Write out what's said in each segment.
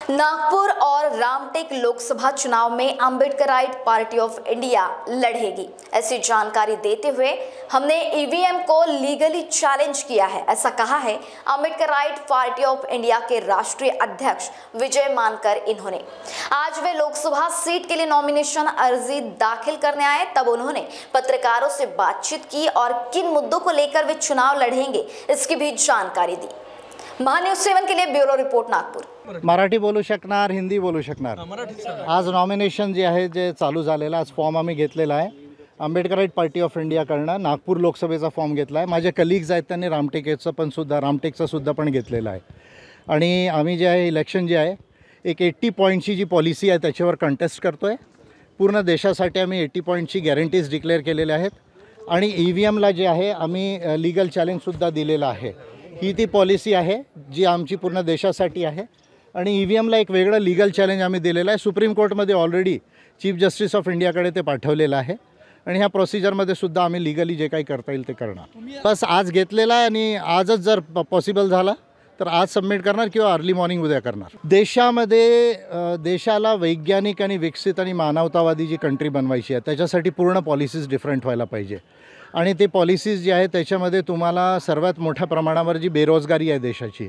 नागपुर और रामटेक लोकसभा चुनाव में अम्बेडकराइट पार्टी ऑफ इंडिया लड़ेगी, ऐसी जानकारी देते हुए हमने ईवीएम को लीगली चैलेंज किया है, ऐसा कहा है अम्बेडकराइट पार्टी ऑफ इंडिया के राष्ट्रीय अध्यक्ष विजय मानकर। इन्होंने आज वे लोकसभा सीट के लिए नॉमिनेशन अर्जी दाखिल करने आए, तब उन्होंने पत्रकारों से बातचीत की और किन मुद्दों को लेकर वे चुनाव लड़ेंगे इसकी भी जानकारी दी। महान्यूज 7 के लिए ब्युरो रिपोर्ट नागपूर। मराठी बोलू शकणार, हिंदी बोलू शकणार। आज नॉमिनेशन जे आहे जे चालू झालेलं, आज फॉर्म आम्ही घेतलेला आहे Ambedkarite party of इंडियाकडनं। Nagpur लोकसभेचा form घेतला आहे, माझे कलिग्स आहेत त्यांनी रामटेकचा सुद्धा पण घेतलेला आहे। आणि आम्ही जे आहे इलेक्शन जे आहे एक 80 पॉईंटची जी पॉलिसी आहे त्याच्यावर कंटेस्ट करतो आहे। पूर्ण देशासाठी आम्ही 80 पॉईंटची गॅरंटीज डिक्लेअर केलेल्या आहेत आणि ईव्हीएमला जे आहे आम्ही लीगल चॅलेंजसुद्धा दिलेलं आहे। ही ती पॉलिसी आहे जी आमची पूर्ण देशासाठी आहे आणि ईव्हीएमला एक वेगळं लीगल चॅलेंज आम्ही दिलेलं आहे। सुप्रीम कोर्टमध्ये ऑलरेडी चीफ जस्टिस ऑफ इंडियाकडे ते पाठवलेलं आहे आणि ह्या प्रोसिजरमध्ये सुद्धा आम्ही लीगली जे काही करता येईल ते करणार। बस आज घेतलेला आहे आणि आजच जर पॉसिबल झाला तर आज सबमिट करणार किंवा अर्ली मॉर्निंग उद्या करणार। देशाला वैज्ञानिक आणि विकसित आणि मानवतावादी जी कंट्री बनवायची आहे त्याच्यासाठी पूर्ण पॉलिसीज डिफरंट व्हायला पाहिजे आणि ते पॉलिसीज जे आहे त्याच्यामध्ये तुम्हाला सर्वात मोठ्या प्रमाणावर जी बेरोजगारी आहे देशाची,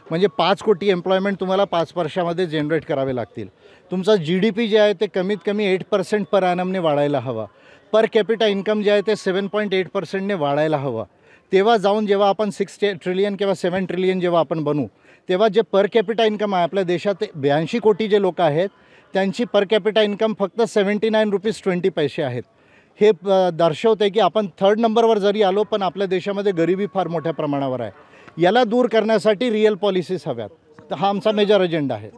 म्हणजे 5 कोटी एम्प्लॉयमेंट तुम्हाला 5 वर्षामध्ये जनरेट करावे लागतील। तुमचा GDP जे आहे ते कमीत कमी 8% पर ॲनमने वाढायला हवा। पर कॅपिटा इन्कम जे आहे ते 7.8%ने वाढायला हवं। तेव्हा जाऊन जेव्हा आपण 6 ट्रिलियन किंवा 7 ट्रिलियन जेव्हा आपण बनू तेव्हा जे पर कॅपिटा इन्कम आहे आपल्या देशात 82 कोटी जे लोक आहेत त्यांची पर कॅपिटा इन्कम फक्त 79 रुपीज 20 पैसे आहेत। हे दर्शवते की आपण 3rd नंबरवर जरी आलो पण आपल्या देशामध्ये गरिबी फार मोठ्या प्रमाणावर आहे। याला दूर करण्यासाठी रिअल पॉलिसीज हव्यात, तर हा आमचा मेजर एजेंडा आहे।